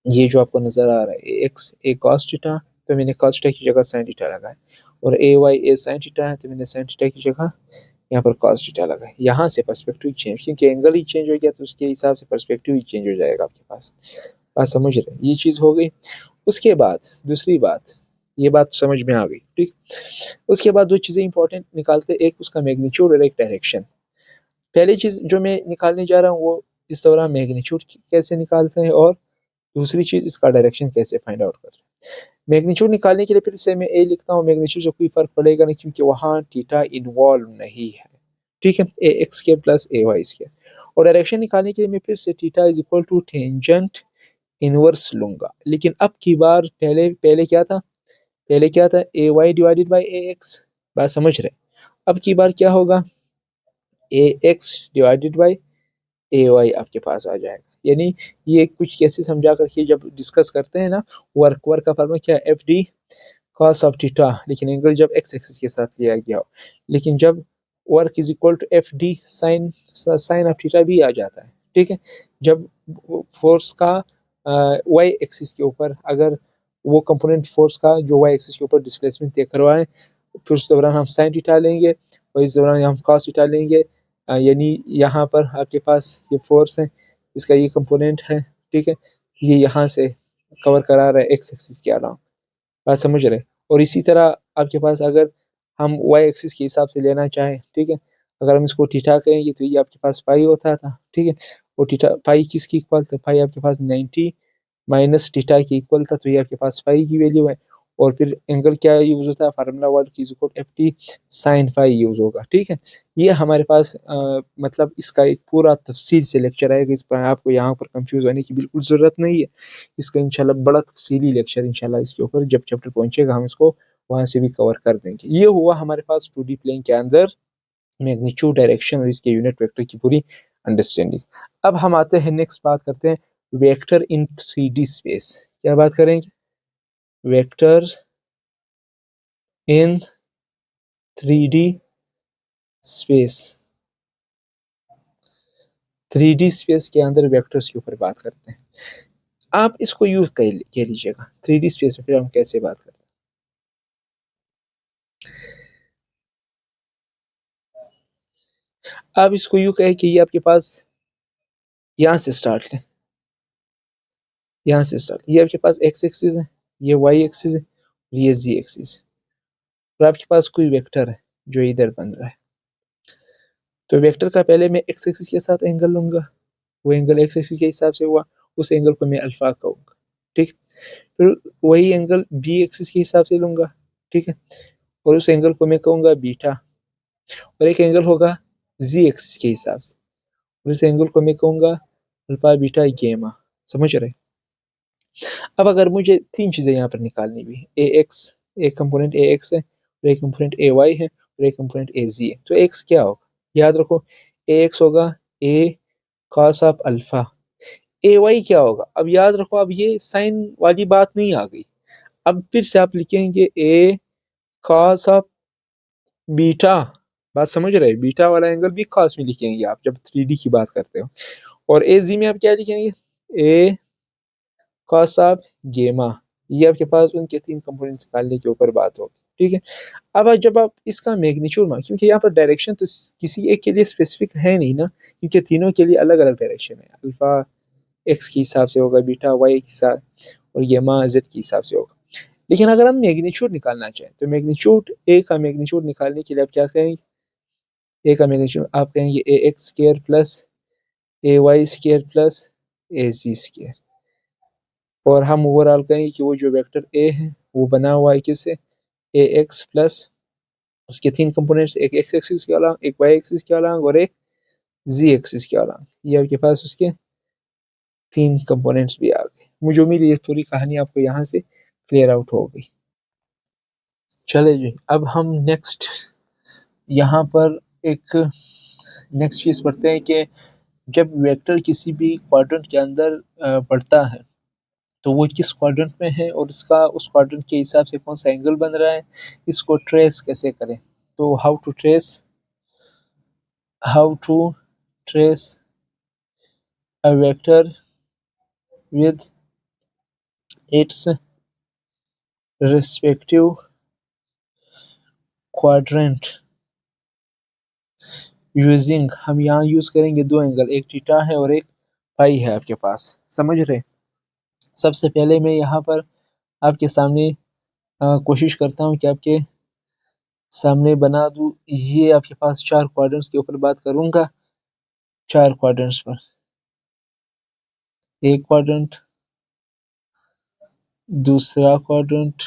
ये जो आपको नजर आ रहा है एक्स ए कॉस थीटा, तो मैंने कॉस थीटा की जगह साइन थीटा लगाया, और A Y A sine theta है तो मैंने साइन थीटा की जगह यहाँ पर कॉस थीटा लगा है। यहाँ से पर्सपेक्टिव चेंज, क्योंकि एंगल ही चेंज हो गया तो उसके हिसाब से पर्सपेक्टिव ही चेंज हो जाएगा आपके पास, बात समझ रहे हैं। ये चीज़ हो गई। उसके बाद दूसरी बात, ये बात समझ में आ गई, ठीक। उसके बाद दो चीज़ें इंपॉर्टेंट निकालते, एक उसका मैग्नीट्यूड और एक डायरेक्शन। पहली चीज़ जो मैं निकालने जा रहा हूँ वो इस दौरान मैग्नीट्यूड कैसे निकालते हैं, और दूसरी चीज़ इसका डायरेक्शन कैसे फाइंड आउट करते हैं। मैग्नीट्यूड निकालने के लिए फिर से मैं ए लिखता हूँ, मैग्नीट्यूड से कोई फर्क पड़ेगा नहीं क्योंकि वहाँ थीटा इन्वॉल्व नहीं है, ठीक है। A X square plus A Y square. और डायरेक्शन निकालने के लिए मैं फिर से theta is equal to tangent inverse लूंगा, लेकिन अब की बार पहले पहले क्या था, पहले क्या था, A Y divided by A X, बात समझ रहे। अब की बार क्या होगा, A X divided by A Y आपके पास आ जाएगा। यानी ये कुछ कैसे समझा करके जब डिस्कस करते हैं ना, वर्क का फॉर्मूला क्या है, F D cos of theta, लेकिन एंगल जब एक्स एक्सिस के साथ लिया गया हो, लेकिन जब work is equal to F D sine sine of theta भी आ जाता है, ठीक है। जब फोर्स का वाई एक्सिस के ऊपर, अगर वो कंपोनेंट फोर्स का जो वाई एक्सिस के ऊपर डिस्प्लेसमेंट तय करवाएं, फिर उस दौरान हम साइन थीटा लेंगे और इस दौरान हम कॉस थीटा लेंगे। यानी यहाँ पर आपके पास ये फोर्स है, इसका ये कंपोनेंट है, ठीक है। ये यहाँ से कवर करा रहा है एक्स एक्सिस के अलावा, बात समझ रहे। और इसी तरह आपके पास अगर हम वाई एक्सिस के हिसाब से लेना चाहें, ठीक है, अगर हम इसको थीटा कहेंगे तो ये आपके पास पाई होता था, ठीक है। और थीटा पाई किसकी इक्वल था, पाई आपके पास 90 माइनस थीटा की इक्वल था, तो ये आपके पास पाई की वैल्यू है। और फिर एंगल क्या यूज होता है, formula work is equal F T sine pi use होगा, ठीक है। ये हमारे पास मतलब इसका एक पूरा तफसील से लेक्चर आएगा, इस पर आपको यहाँ पर कंफ्यूज होने की बिल्कुल ज़रूरत नहीं है। इसका इंशाल्लाह बड़ा तफसीली लेक्चर इंशाल्लाह इसके ऊपर जब चैप्टर पहुंचेगा हम इसको वहां से भी कवर कर देंगे। ये हुआ हमारे पास 2D प्लेन के अंदर मैग्नीट्यूड, डायरेक्शन और इसके यूनिट वेक्टर की पूरी अंडरस्टैंडिंग। अब हम आते हैं नेक्स्ट, बात करते हैं वेक्टर इन 3D स्पेस। क्या बात करेंगे, वेक्टर इन 3D स्पेस। 3D स्पेस के अंदर वेक्टर्स के ऊपर बात करते हैं। आप इसको यूज कह लीजिएगा 3D स्पेस में, फिर हम कैसे बात करते हैं। आप इसको यूं कहें कि ये आपके पास यहाँ से स्टार्ट लें, यहाँ से स्टार्ट, ये आपके पास एक्स एक्सिस है, ये वाई एक्सिस है और ये जी एक्सिस है, और आपके पास कोई वेक्टर है जो इधर बन रहा है। तो वेक्टर का पहले मैं एक्स एक्सिस के साथ एंगल लूंगा, वो एंगल एक्स एक्सिस के हिसाब से हुआ, उस एंगल को मैं अल्फा कहूँगा, ठीक। फिर वही एंगल बी एक्सिस के हिसाब से लूँगा, ठीक है, और उस एंगल को मैं कहूँगा बीटा। और एक एंगल होगा जी एक्सिस के हिसाब से, और उस एंगल को मैं कहूँगा अल्फा बीटा गेमा। समझ रहे? अब अगर मुझे तीन चीज़ें यहाँ पर निकालनी भी है, ए एक्स, एक कंपोनेंट ए एक्स है, और एक कंपोनेंट ए वाई है, और एक कंपोनेंट ए जी है, तो एक्स क्या होगा? याद रखो, ए एक्स होगा A cos of alpha. A Y क्या होगा? अब याद रखो, अब ये साइन वाली बात नहीं आ गई। अब फिर से आप लिखेंगे ए कॉस ऑफ बीटा। बात समझ रहे? बीटा वाला एंगल भी कॉस में लिखेंगे आप जब 3D की बात करते हो। और ए जी में आप क्या लिखेंगे? ए कॉस ऑफ गेमा। ये आपके पास उनके तीन कंपोनेंट्स निकालने के ऊपर बात होगी, ठीक है। अब जब आप इसका मैग्नीट्यूड मान, क्योंकि यहाँ पर डायरेक्शन तो किसी एक के लिए स्पेसिफिक है नहीं ना, क्योंकि तीनों के लिए अलग अलग डायरेक्शन है। अल्फा एक्स के हिसाब से होगा, बीटा वाई के साथ, और गेमा जेड के हिसाब से होगा। लेकिन अगर हम मैग्नीट्यूड निकालना चाहें तो मैग्नीट्यूड ए का मैग्नीट्यूड निकालने के लिए आप क्या कहेंगे? ए का मैग्नीट्यूड आप कहेंगे ए X square plus A Y square plus A C square. और हम ओवरऑल कहेंगे कि वो जो वेक्टर ए है वो बना हुआ है किससे? ए एक्स प्लस उसके तीन कंपोनेंट्स, एक एक्स एक्सिस के अलॉन्ग, एक वाई एक्सिस के अलॉन्ग, और एक जी एक्सिस के अलॉन्ग। ये आपके पास उसके तीन कंपोनेंट्स भी आ गए। मुझे उम्मीद है ये पूरी कहानी आपको यहाँ से क्लियर आउट हो गई। चले जी, अब हम नेक्स्ट यहाँ पर एक नेक्स्ट चीज़ पढ़ते हैं कि जब वेक्टर किसी भी क्वाड्रेंट के अंदर पड़ता है तो वो किस क्वाड्रेंट में है और इसका उस क्वाड्रेंट के हिसाब से कौन सा एंगल बन रहा है, इसको ट्रेस कैसे करें। तो how to trace a vector with its respective quadrant using, हम यहाँ यूज करेंगे दो एंगल, एक थीटा है और एक पाई है आपके पास। समझ रहे? सबसे पहले मैं यहाँ पर आपके सामने कोशिश करता हूँ कि आपके सामने बना दूँ। ये आपके पास चार क्वाड्रेंट्स के ऊपर बात करूँगा, चार क्वाड्रेंट्स पर। एक क्वाड्रेंट, दूसरा क्वाड्रेंट,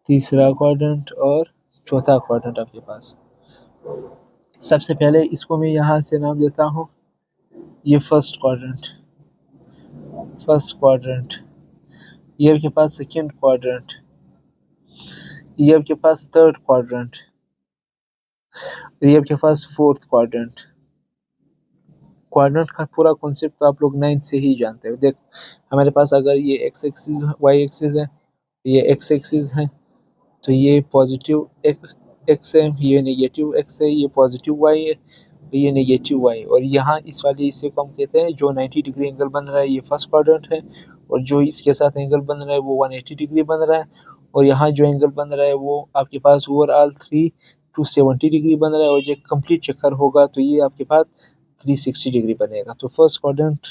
तीसरा क्वाड्रेंट और चौथा क्वाड्रेंट आपके पास। सबसे पहले इसको मैं यहाँ से नाम देता हूँ, ये फर्स्ट क्वाड्रेंट, ये आपके पास सेकंड क्वाड्रेंट, ये आपके पास थर्ड क्वाड्रेंट, ये आपके पास फोर्थ क्वाड्रेंट। क्वाड्रेंट का पूरा कॉन्सेप्ट तो आप लोग 9th से ही जानते हो। देखो, हमारे पास अगर ये एक्स एक्सिस वाई एक्सिस है, ये एक्स एक्सिस है, तो ये पॉजिटिव एक्स है, ये नेगेटिव एक्स है, ये पॉजिटिव वाई है, ये नेगेटिव वाई। और यहाँ इस वाले हिस्से को हम कहते हैं जो 90 डिग्री एंगल बन रहा है, ये फर्स्ट क्वाड्रेंट है। और जो इसके साथ एंगल बन रहा है वो 180 डिग्री बन रहा है। और यहाँ जो एंगल बन रहा है वो आपके पास ओवरऑल 370 डिग्री बन रहा है। और जो कंप्लीट चक्कर होगा तो ये आपके पास 360 डिग्री बनेगा। तो फर्स्ट क्वाड्रेंट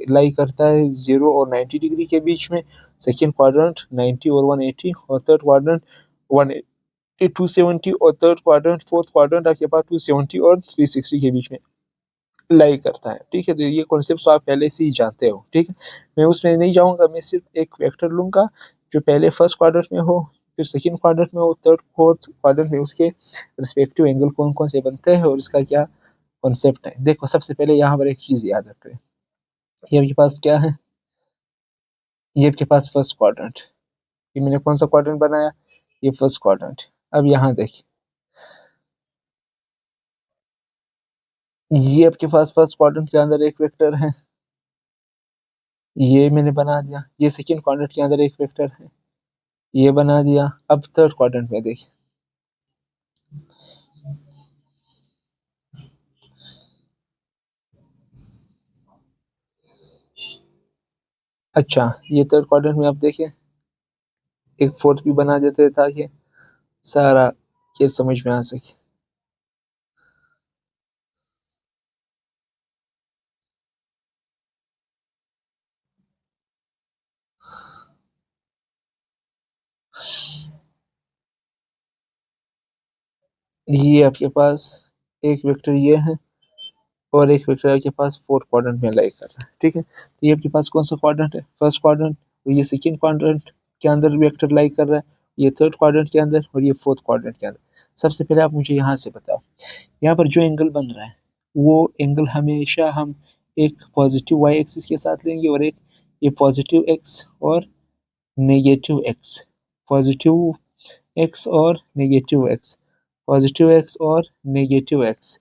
लाई करता है 0 और 90 डिग्री के बीच में, सेकेंड क्वाड्रेंट 90 और 180, और थर्ड क्वाड्रेंट 180 270, और थर्ड क्वाड्रेंट फोर्थ क्वाड्रेंट आपके पास 270 और 360 के बीच में लाई करता है। ठीक है, तो ये कॉन्सेप्ट आप पहले से ही जानते हो। ठीक है, मैं उसमें नहीं जाऊंगा, मैं सिर्फ एक वेक्टर लूंगा जो पहले फर्स्ट क्वाड्रेंट में हो, फिर सेकंड क्वाड्रेंट में हो, थर्ड फोर्थ क्वाड्रेंट में, उसके रिस्पेक्टिव एंगल कौन कौन से बनते हैं और इसका क्या कॉन्सेप्ट है। देखो, सबसे पहले यहाँ पर एक चीज याद रखें, ये आपके पास क्या है, ये आपके पास फर्स्ट क्वाड्रेंट, ये मैंने कौन सा क्वाड्रेंट बनाया, ये फर्स्ट क्वाड्रेंट। अब यहाँ देखिए, ये आपके पास फर्स्ट क्वाड्रेंट के अंदर एक वेक्टर है, ये मैंने बना दिया। ये सेकंड क्वाड्रेंट के अंदर एक वेक्टर है, ये बना दिया। अब थर्ड क्वाड्रेंट में देखिए, अच्छा, ये थर्ड क्वाड्रेंट में आप देखिए एक फोर्थ भी बना देते हैं ताकि सारा खेल समझ में आ सके। ये आपके पास एक वेक्टर ये है, और एक वेक्टर आपके पास फोर्थ क्वाड्रेंट में लाई कर रहा है, ठीक है। तो ये आपके पास कौन सा क्वाड्रेंट है, फर्स्ट क्वाड्रेंट, ये सेकंड क्वाड्रेंट के अंदर वेक्टर लाई कर रहा है, ये थर्ड क्वाड्रेंट के अंदर और ये फोर्थ क्वाड्रेंट के अंदर। सबसे पहले आप मुझे यहाँ से बताओ, यहाँ पर जो एंगल बन रहा है वो एंगल हमेशा हम एक पॉजिटिव वाई एक्सिस के साथ लेंगे और एक ये पॉजिटिव एक्स और नेगेटिव एक्स, पॉजिटिव एक्स और नेगेटिव एक्स, पॉजिटिव एक्स और नेगेटिव एक्स,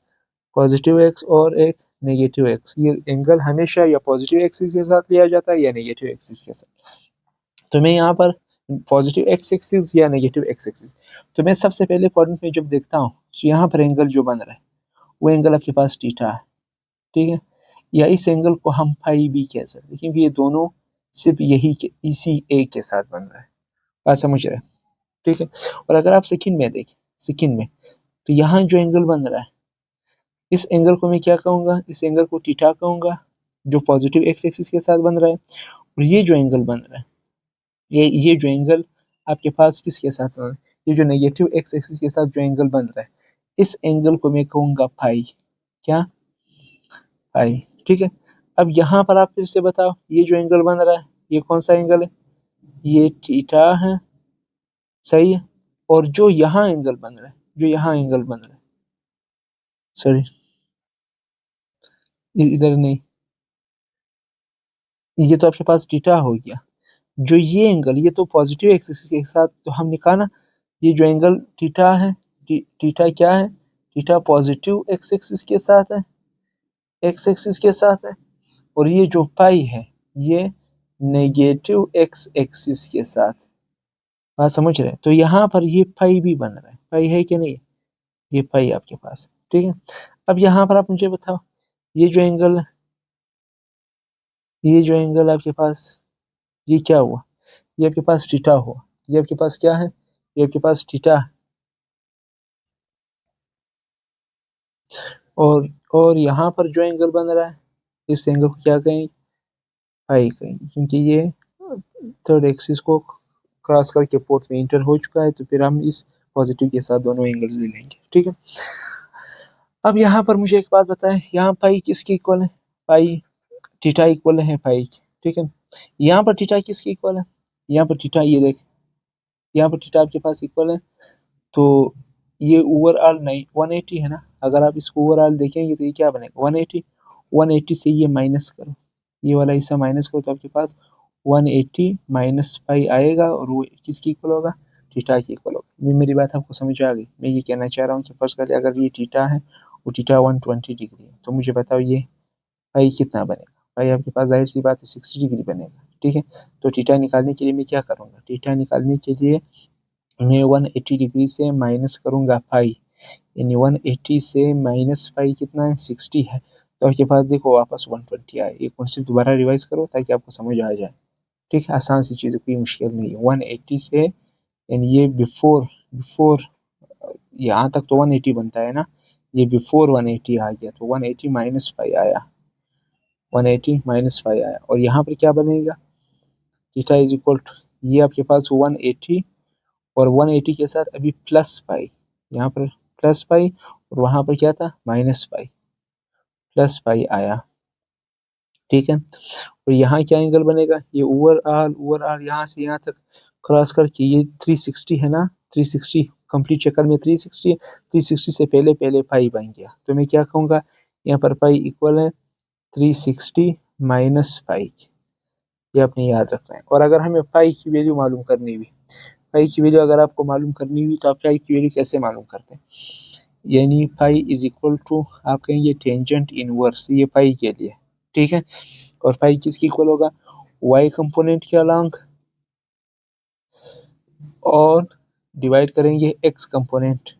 पॉजिटिव एक्स और एक नेगेटिव एक्स। ये एंगल हमेशा या पॉजिटिव एक्सिस के साथ लिया जाता है या नेगेटिव एक्सिस के साथ। तो मैं यहाँ पर पॉजिटिव एक्स एक्सिस या नेगेटिव एक्स एक्सिस, तो मैं सबसे पहले क्वाड्रेंट में जब देखता हूँ तो यहाँ पर एंगल जो बन रहा है वो एंगल आपके पास थीटा है, ठीक है। या इस एंगल को हम फाई भी कह सकते हैं क्योंकि ये दोनों सिर्फ यही के इसी ए के साथ बन रहा है, बात समझ रहे हैं, ठीक है। और अगर आप सेकंड में देखें, सेकंड में तो यहाँ जो एंगल बन रहा है इस एंगल को मैं क्या कहूँगा, इस एंगल को थीटा कहूँगा जो पॉजिटिव एक्स एक्सिस के साथ बन रहा है। और ये जो एंगल बन रहा है ये जो एंगल आपके पास किसके साथ बन रहा है, ये जो नेगेटिव एक्स एक्सिस के साथ जो एंगल बन रहा है इस एंगल को मैं कहूँगा फाई, क्या, फाई, ठीक है। अब यहाँ पर आप फिर से बताओ ये जो एंगल बन रहा है ये कौन सा एंगल है, ये थीटा है, सही है। और जो यहाँ एंगल बन रहा है, जो यहाँ एंगल बन रहा है, सॉरी इधर नहीं, ये तो आपके पास थीटा हो गया। जो ये एंगल ये तो पॉजिटिव एक्सिस के साथ तो हम निकाला, ये जो एंगल थीटा है, थीटा क्या है, थीटा पॉजिटिव एक्स एक्सिस के साथ है, एक्स एक्सिस के साथ है। और ये जो पाई है ये नेगेटिव एक्स एक्सिस के साथ, बात समझ रहे हैं। तो यहाँ पर ये पाई भी बन रहा है, पाई है कि नहीं, ये पाई आपके पास, ठीक है। अब यहाँ पर आप मुझे बताओ ये जो एंगल, ये जो एंगल आपके पास ये क्या हुआ, ये आपके पास थीटा हुआ, ये आपके पास क्या है, ये आपके पास थीटा है। और यहाँ पर जो एंगल बन रहा है इस एंगल को क्या कहेंगे, फाई कहेंगे, क्योंकि ये थर्ड एक्सिस को क्रॉस करके फोर्थ में इंटर हो चुका है। तो फिर हम इस पॉजिटिव के साथ दोनों एंगल ले लेंगे, ठीक है। अब यहाँ पर मुझे एक बात बताएं, यहाँ पाई किसकी इक्वल है, पाई थीटा इक्वल है पाई की, ठीक है। यहाँ पर थीटा किसकी इक्वल है, यहाँ पर थीटा ये देख, यहाँ पर थीटा आपके पास इक्वल है। तो ये ओवरऑल नहीं 180 है ना, अगर आप इसको ओवरऑल देखेंगे तो ये क्या बनेगा 180, 180 से ये माइनस करो, ये वाला हिस्सा माइनस करो तो आपके पास 180 माइनस पाई आएगा और वो किसकी इक्वल होगा, थीटा की इक्वल होगा। मेरी बात आपको समझ आ गई, मैं ये कहना चाह रहा हूँ कि फर्स्ट करिए अगर ये थीटा है वो थीटा 120 डिग्री है तो मुझे बताओ ये पाई कितना बनेगा, पाई आपके पास जाहिर सी बात है 60 डिग्री बनेगा, ठीक है। तो थीटा निकालने के लिए मैं क्या करूँगा, थीटा निकालने के लिए मैं 180 डिग्री से माइनस करूंगा पाई, यानी 180 से माइनस पाई कितना है 60 है। तो आपके पास देखो वापस 120 आए, ये कॉन्सेप्ट दोबारा रिवाइज करो ताकि आपको समझ आ जाए, ठीक है। आसान सी चीज़, कोई मुश्किल नहीं है। 180 से यानी ये बिफोर बिफोर यहाँ तक तो 180 बनता है ना, ये बिफोर 180 आ गया तो 180 माइनस पाई आया, 180 माइनस पाई आया। और यहाँ पर क्या बनेगा, थीटा इज इक्वल टू ये आपके पास 180 और 180 के साथ अभी प्लस पाई, यहाँ पर प्लस पाई और वहां पर क्या था माइनस पाई, प्लस पाई आया, ठीक है। और यहाँ क्या एंगल बनेगा, ये ओवरऑल यहाँ से यहाँ तक क्रॉस करके ये 360 है ना, 360 कंप्लीट चक्कर में 360 360 से पहले पहले पाई बन गया तो मैं क्या कहूँगा, यहाँ पर पाई इक्वल है 360 माइनस पाई, ये आपने याद रखना है। और अगर हमें पाई की वैल्यू मालूम करनी भी, पाई की वैल्यू अगर आपको मालूम करनी हुई तो आप पाई की वैल्यू कैसे मालूम करते हैं, यानी पाई इज इक्वल टू आप कहेंगे टेंजेंट इनवर्स, ये पाई के लिए, ठीक है। और पाई किसकी इक्वल होगा, वाई कंपोनेंट के अलॉन्ग और डिवाइड करेंगे X component,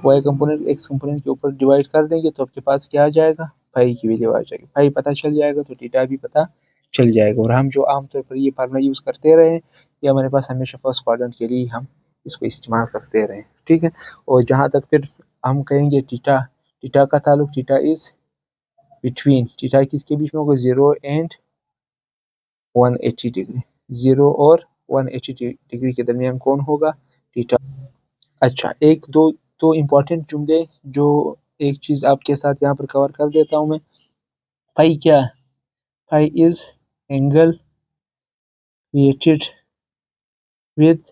Y component X component के ऊपर डिवाइड कर देंगे तो आपके पास क्या आ जाएगा, पाई की वैल्यू आ जाएगी। पाई पता चल जाएगा तो थीटा भी पता चल जाएगा। और हम जो आमतौर पर ये फार्मूला यूज़ करते रहे ये हमारे पास हमेशा फर्स्ट क्वाड्रेंट के लिए हम इसको इस्तेमाल करते रहे, ठीक है। और जहाँ तक फिर हम कहेंगे थीटा, थीटा का ताल्लुक थीटा इज बिटवीन, थीटा किसके बीच में होगा 0 एंड 180 डिग्री, 0 और 180 डिग्री के दरमियान कौन होगा, थीटा। अच्छा एक दो दो इम्पोर्टेंट जुमले जो एक चीज़ आपके साथ यहाँ पर कवर कर देता हूँ मैं। फाई क्या है? Phi is angle created with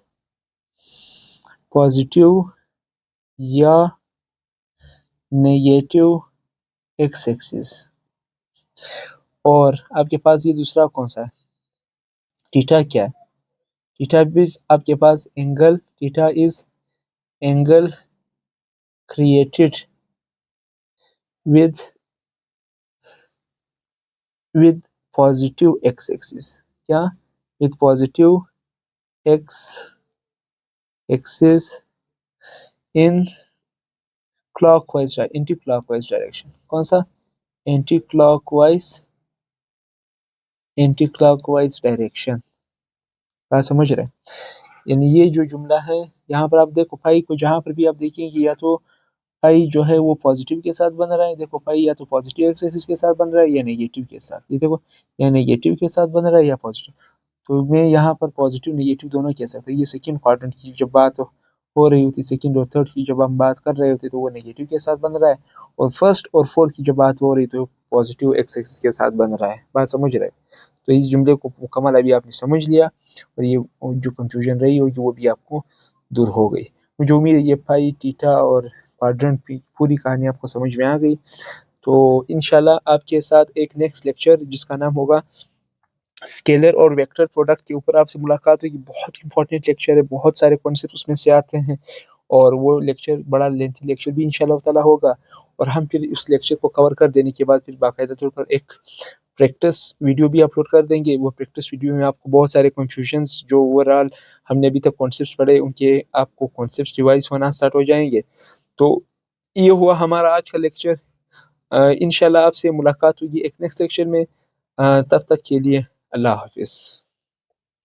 positive या नेगेटिव एक्स एक्सिस। और आपके पास ये दूसरा कौन सा है? थीटा क्या है? थीटा भी आपके पास angle, theta is angle created with positive X axis. क्या? With positive X axis in clockwise anticlockwise direction. कौन सा? Anticlockwise direction. बात समझ रहे हैं? यानी ये जो जुमला है यहाँ पर आप देखो, फाई को जहाँ पर भी आप देखेंगे या तो फाई जो है वो पॉजिटिव के साथ बन रहा है, देखो फाई या तो पॉजिटिव एक्स एक्सिस के साथ बन रहा है या नेगेटिव के साथ। ये देखो, या नेगेटिव के साथ बन रहा है या पॉजिटिव। तो मैं यहाँ पर पॉजिटिव नेगेटिव दोनों कह सकता हूँ। ये सेकंड क्वाड्रेंट की जब बात हो रही होती, सेकंड और थर्ड की जब हम बात कर रहे होते तो वो नेगेटिव के साथ बन रहा है, और फर्स्ट और फोर्थ की जब बात हो रही तो पॉजिटिव एक्स एक्सिस के साथ बन रहा है। बात समझ रहे हैं? तो इस जुमले को मुकम्मल अभी आपने समझ लिया, और ये जो कंफ्यूजन रही होगी वो भी आपको दूर हो गई। मुझे उम्मीद है ये पाई, थीटा और क्वाड्रेंट की पूरी कहानी आपको समझ में आ गई। तो इंशाल्लाह आपके साथ एक नेक्स्ट लेक्चर जिसका नाम होगा स्केलर और वेक्टर प्रोडक्ट के ऊपर आपसे मुलाकात होगी। बहुत इंपॉर्टेंट लेक्चर है, बहुत सारे कॉन्सेप्ट उसमें से आते हैं, और वो लेक्चर बड़ा लेंथी लेक्चर भी इंशाल्लाह ताला होगा। और हम फिर उस लेक्चर को कवर कर देने के बाद फिर बाकायदा तौर पर एक प्रैक्टिस वीडियो भी अपलोड कर देंगे। वो प्रैक्टिस वीडियो में आपको बहुत सारे कंफ्यूजन्स जो ओवरऑल हमने अभी तक कॉन्सेप्ट्स पढ़े उनके आपको कॉन्सेप्ट्स रिवाइज होना स्टार्ट हो जाएंगे। तो ये हुआ हमारा आज का लेक्चर। इंशाल्लाह आपसे मुलाकात होगी एक नेक्स्ट लेक्चर में। तब तक के लिए अल्लाह हाफिज़।